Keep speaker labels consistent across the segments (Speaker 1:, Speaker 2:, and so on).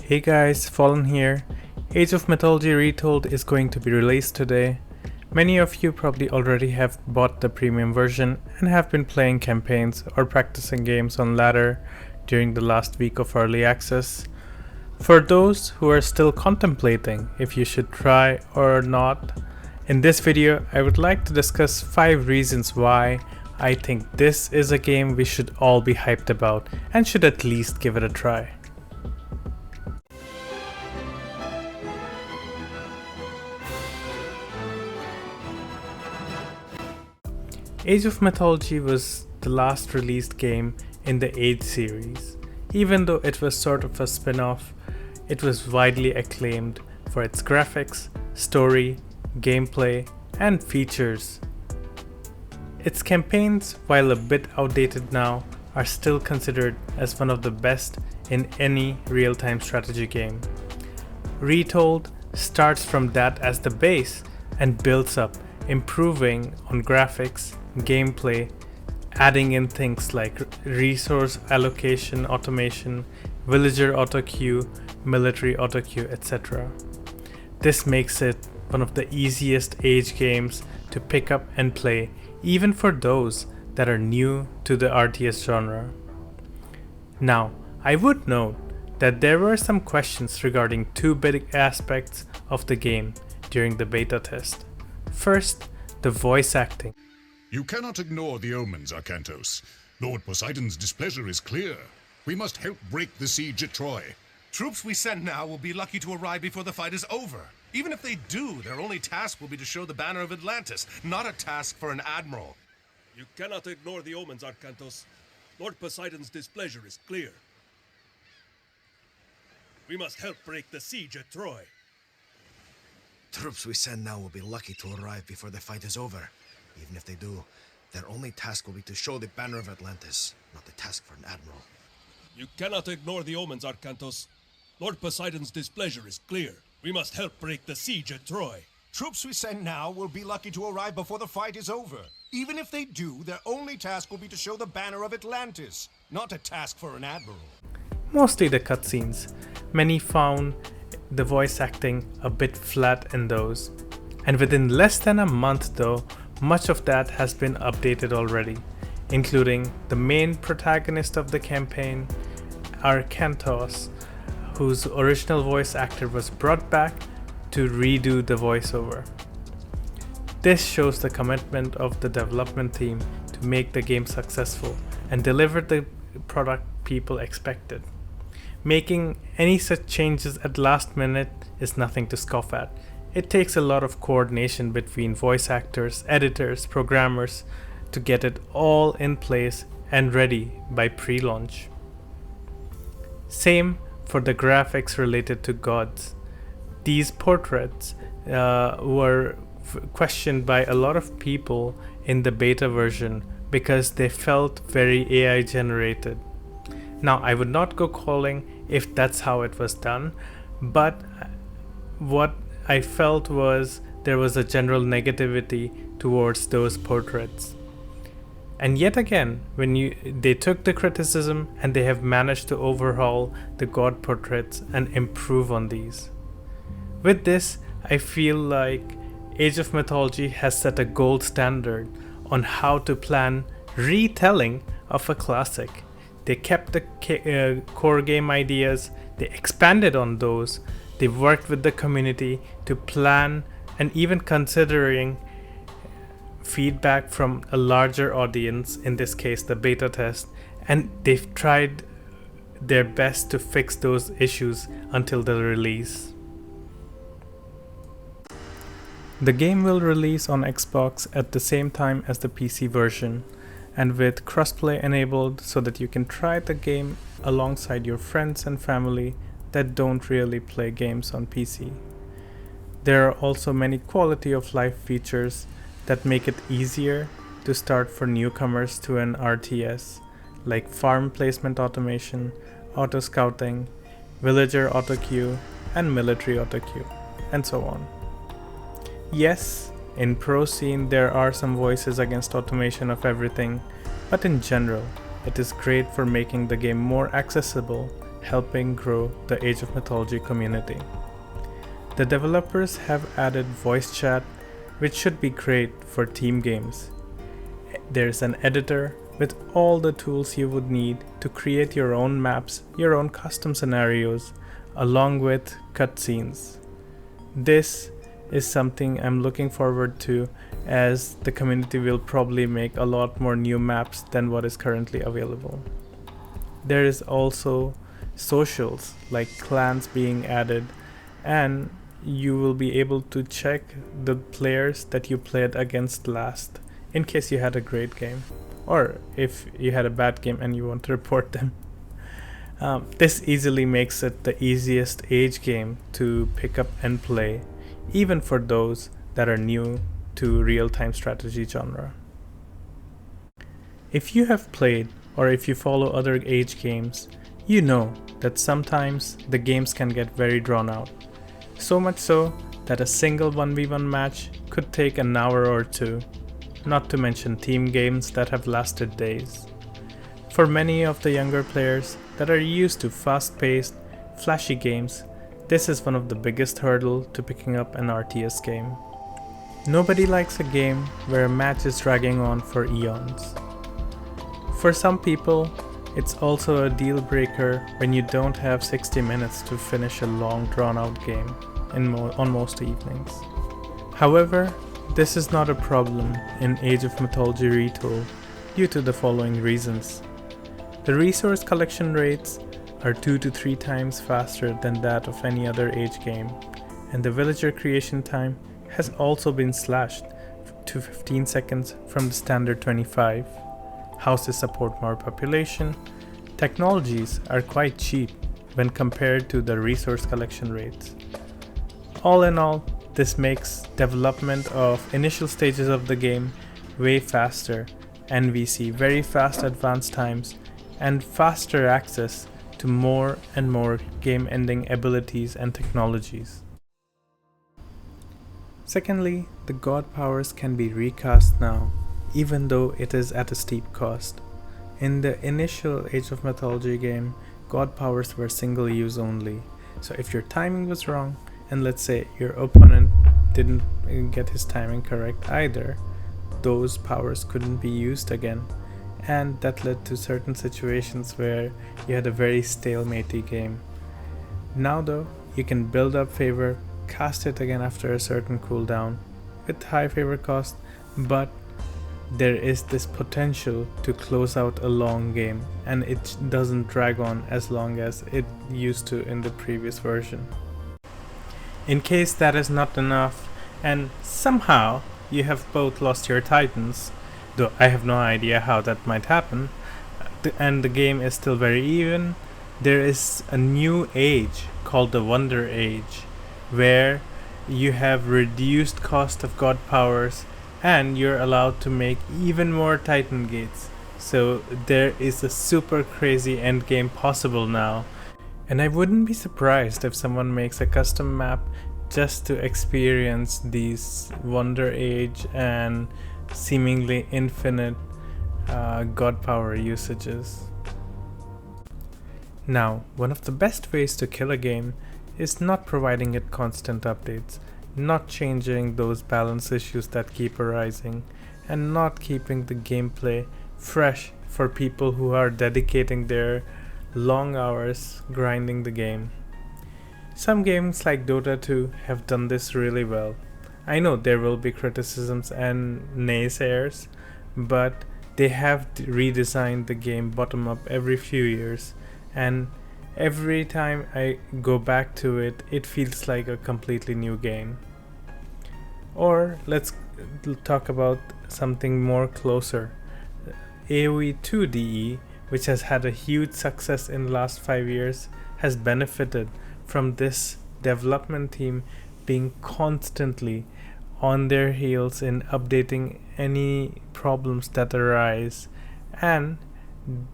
Speaker 1: Hey guys, Fallen here. Age of Mythology Retold is going to be released today. Many of you probably already have bought the premium version and have been playing campaigns or practicing games on ladder during the last week of early access. For those who are still contemplating if you should try or not, in this video I would like to discuss 5 reasons why I think this is a game we should all be hyped about and should at least give it a try. Age of Mythology was the last released game in the Age series. Even though it was sort of a spin-off, it was widely acclaimed for its graphics, story, gameplay, and features. Its campaigns, while a bit outdated now, are still considered as one of the best in any real-time strategy game. Retold starts from that as the base and builds up, improving on graphics, gameplay, adding in things like resource allocation automation, villager auto-queue, military auto-queue, etc. This makes it one of the easiest Age games to pick up and play, even for those that are new to the RTS genre. Now, I would note that there were some questions regarding 2 big aspects of the game during the beta test. First, the voice acting.
Speaker 2: You cannot ignore the omens, Arcantos. Lord Poseidon's displeasure is clear. We must help break the siege at Troy.
Speaker 3: Troops we send now will be lucky to arrive before the fight is over. Even if they do, their only task will be to show the banner of Atlantis, not a task for an admiral.
Speaker 4: You cannot ignore the omens, Arcantos. Lord Poseidon's displeasure is clear. We must help break the siege at Troy.
Speaker 5: Troops we send now will be lucky to arrive before the fight is over. Even if they do, their only task will be to show the banner of Atlantis, not the task for an admiral.
Speaker 4: You cannot ignore the omens, Arcantos. Lord Poseidon's displeasure is clear. We must help break the siege at Troy.
Speaker 6: Troops we send now will be lucky to arrive before the fight is over. Even if they do, their only task will be to show the banner of Atlantis, not a task for an admiral.
Speaker 1: Mostly the cutscenes. Many found the voice acting a bit flat in those. And within less than a month though, much of that has been updated already, including the main protagonist of the campaign, Arcantos, whose original voice actor was brought back to redo the voiceover. This shows the commitment of the development team to make the game successful and deliver the product people expected. Making any such changes at last minute is nothing to scoff at. It takes a lot of coordination between voice actors, editors, programmers to get it all in place and ready by pre-launch. Same for the graphics related to gods. These portraits were questioned by a lot of people in the beta version because they felt very AI generated. Now, I would not go calling if that's how it was done, but what I felt was there was a general negativity towards those portraits. And yet again, they took the criticism and they have managed to overhaul the god portraits and improve on these. With this, I feel like Age of Mythology has set a gold standard on how to plan retelling of a classic. They kept the core game ideas, they expanded on those, they worked with the community to plan and even considering feedback from a larger audience, in this case the beta test, and they've tried their best to fix those issues until the release. The game will release on Xbox at the same time as the PC version, and with crossplay enabled so that you can try the game alongside your friends and family that don't really play games on PC. There are also many quality of life features that make it easier to start for newcomers to an RTS, like farm placement automation, auto scouting, villager auto queue, and military auto queue, and so on. Yes, in pro scene there are some voices against automation of everything, but in general, it is great for making the game more accessible helping grow the Age of Mythology community. The developers have added voice chat, which should be great for team games. There's an editor with all the tools you would need to create your own maps, your own custom scenarios, along with cutscenes. This is something I'm looking forward to, as the community will probably make a lot more new maps than what is currently available. There is also socials like clans being added, and you will be able to check the players that you played against last in case you had a great game, or if you had a bad game and you want to report them. This easily makes it the easiest Age game to pick up and play, even for those that are new to real-time strategy genre. If you have played or if you follow other Age games, you know that sometimes the games can get very drawn out. So much so that a single 1v1 match could take an hour or two, not to mention team games that have lasted days. For many of the younger players that are used to fast-paced, flashy games, this is one of the biggest hurdles to picking up an RTS game. Nobody likes a game where a match is dragging on for eons. For some people, it's also a deal breaker when you don't have 60 minutes to finish a long drawn-out game on most evenings. However, this is not a problem in Age of Mythology Retold due to the following reasons. The resource collection rates are 2 to 3 times faster than that of any other Age game, and the villager creation time has also been slashed to 15 seconds from the standard 25. Houses support more population. Technologies are quite cheap when compared to the resource collection rates. All in all, this makes development of initial stages of the game way faster, and we see very fast advance times and faster access to more and more game-ending abilities and technologies. Secondly, the god powers can be recast now, even though it is at a steep cost. In the initial Age of Mythology game, god powers were single use only, so if your timing was wrong, and let's say your opponent didn't get his timing correct either, those powers couldn't be used again, and that led to certain situations where you had a very stalematey game. Now though, you can build up favor, cast it again after a certain cooldown with high favor cost, but there is this potential to close out a long game, and it doesn't drag on as long as it used to in the previous version. In case that is not enough, and somehow you have both lost your titans, though I have no idea how that might happen, and the game is still very even, there is a new age called the Wonder Age, where you have reduced cost of god powers and you're allowed to make even more titan gates. So there is a super crazy endgame possible now, and I wouldn't be surprised if someone makes a custom map just to experience these Wonder Age and seemingly infinite god power usages. Now, one of the best ways to kill a game is not providing it constant updates, not changing those balance issues that keep arising, and not keeping the gameplay fresh for people who are dedicating their long hours grinding the game. Some games like Dota 2 have done this really well. I know there will be criticisms and naysayers, but they have redesigned the game bottom up every few years, and every time I go back to it, it feels like a completely new game. Or let's talk about something more closer. AoE 2DE, which has had a huge success in the last 5 years, has benefited from this development team being constantly on their heels in updating any problems that arise and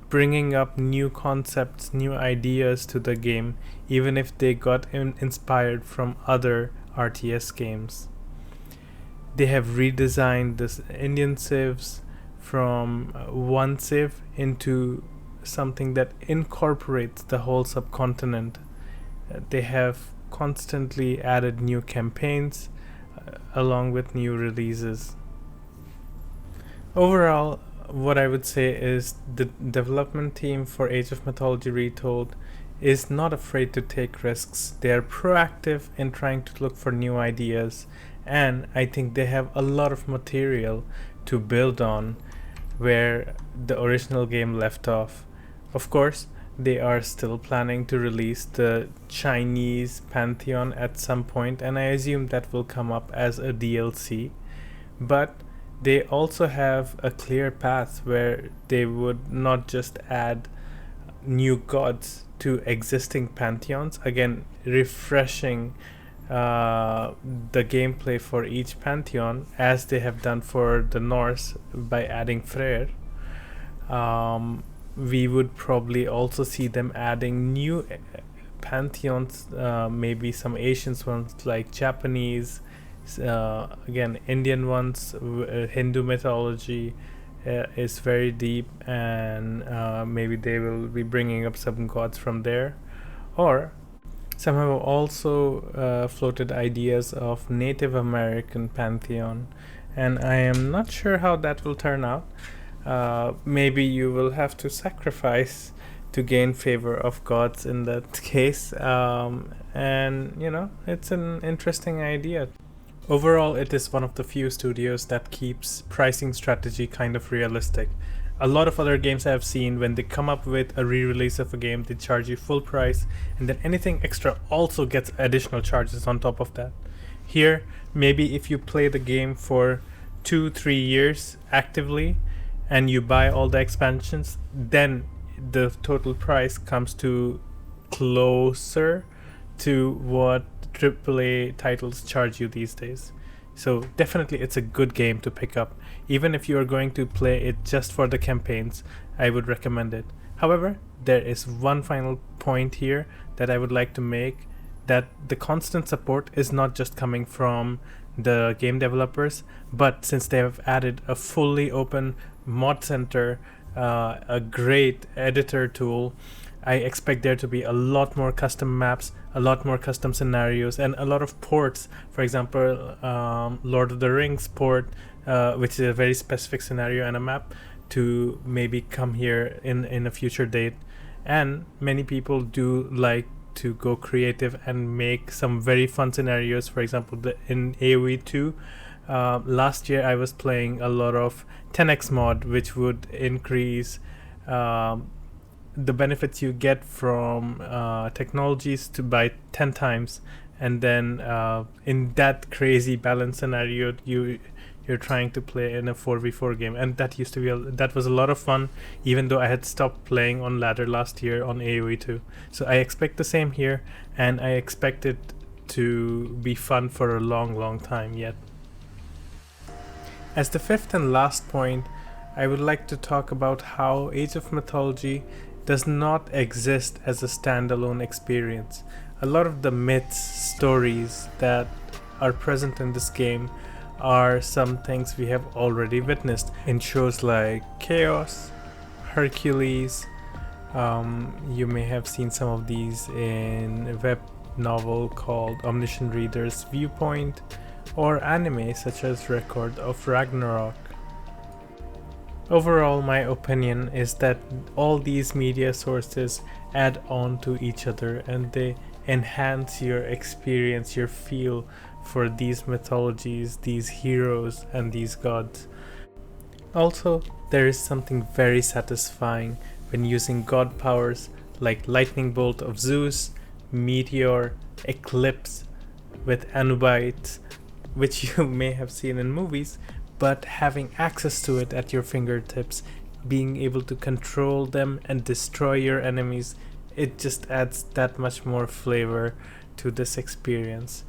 Speaker 1: bringing up new concepts, new ideas to the game, even if they got inspired from other RTS games. They have redesigned this Indian civs from one civ into something that incorporates the whole subcontinent. They have constantly added new campaigns along with new releases. Overall, what I would say is the development team for Age of Mythology Retold is not afraid to take risks. They are proactive in trying to look for new ideas, and I think they have a lot of material to build on where the original game left off. Of course, they are still planning to release the Chinese Pantheon at some point, and I assume that will come up as a DLC. But they also have a clear path where they would not just add new gods to existing pantheons, again refreshing the gameplay for each pantheon as they have done for the Norse by adding Freyr. We would probably also see them adding new pantheons, maybe some Asian ones like Japanese, again Indian ones. Hindu mythology is very deep, and maybe they will be bringing up some gods from there, or some have also floated ideas of Native American pantheon, and I am not sure how that will turn out. Maybe you will have to sacrifice to gain favor of gods in that case, and it's an interesting idea. Overall, it is one of the few studios that keeps pricing strategy kind of realistic. A lot of other games I have seen, when they come up with a re-release of a game, they charge you full price, and then anything extra also gets additional charges on top of that. Here, maybe if you play the game for 2-3 years actively, and you buy all the expansions, then the total price comes to closer to what AAA titles charge you these days. So definitely it's a good game to pick up. Even if you are going to play it just for the campaigns, I would recommend it. However, there is one final point here that I would like to make, that the constant support is not just coming from the game developers, but since they have added a fully open mod center, a great editor tool, I expect there to be a lot more custom maps, a lot more custom scenarios, and a lot of ports. For example, Lord of the Rings port, which is a very specific scenario and a map, to maybe come here in a future date. And many people do like to go creative and make some very fun scenarios. For example, in AoE 2, last year I was playing a lot of 10x mod, which would increase the benefits you get from technologies to by 10 times, and then in that crazy balance scenario you're trying to play in a 4v4 game, and that was a lot of fun, even though I had stopped playing on ladder last year on AoE 2. So I expect the same here, and I expect it to be fun for a long time yet. As the fifth and last point, I would like to talk about how Age of Mythology does not exist as a standalone experience. A lot of the myths, stories that are present in this game are some things we have already witnessed in shows like Chaos, Hercules. You may have seen some of these in a web novel called Omniscient Reader's Viewpoint, or anime such as Record of Ragnarok. Overall, my opinion is that all these media sources add on to each other, and they enhance your experience, your feel for these mythologies, these heroes, and these gods. Also, there is something very satisfying when using god powers like Lightning Bolt of Zeus, Meteor, Eclipse with Anubites, which you may have seen in movies, but having access to it at your fingertips, being able to control them and destroy your enemies, it just adds that much more flavor to this experience.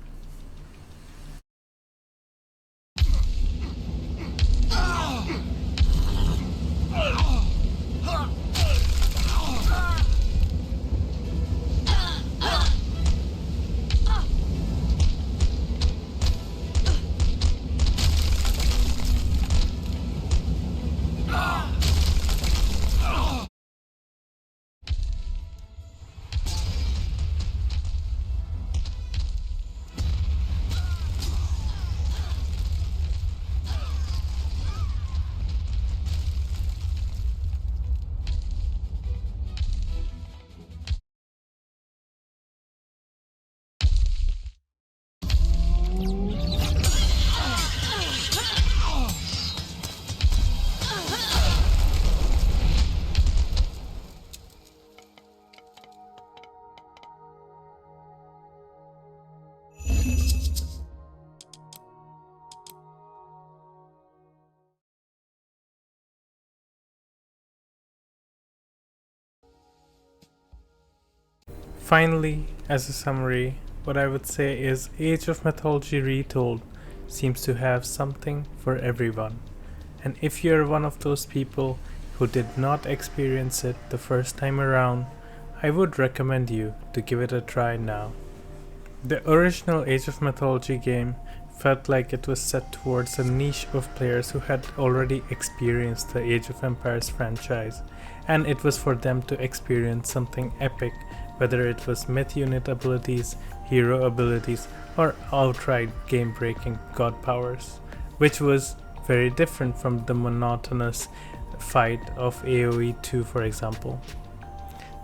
Speaker 1: Finally, as a summary, what I would say is Age of Mythology Retold seems to have something for everyone. And if you're one of those people who did not experience it the first time around, I would recommend you to give it a try now. The original Age of Mythology game felt like it was set towards a niche of players who had already experienced the Age of Empires franchise, and it was for them to experience something epic, whether it was myth unit abilities, hero abilities, or outright game-breaking god powers, which was very different from the monotonous fight of AoE 2, for example.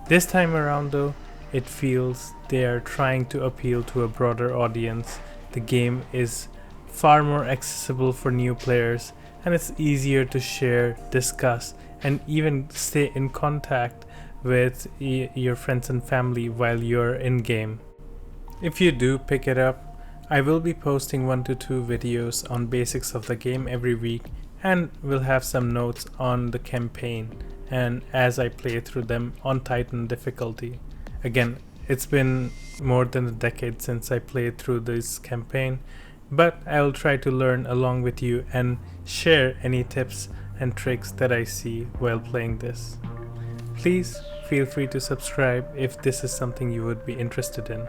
Speaker 1: This time around though, it feels they are trying to appeal to a broader audience. The game is far more accessible for new players, and it's easier to share, discuss, and even stay in contact with your friends and family while you're in game. If you do pick it up, I will be posting 1 to 2 videos on basics of the game every week, and will have some notes on the campaign and as I play through them on Titan difficulty. Again, it's been more than a decade since I played through this campaign, but I will try to learn along with you and share any tips and tricks that I see while playing this. Please feel free to subscribe if this is something you would be interested in.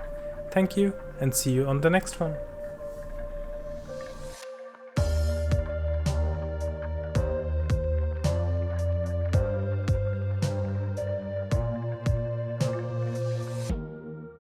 Speaker 1: Thank you, and see you on the next one.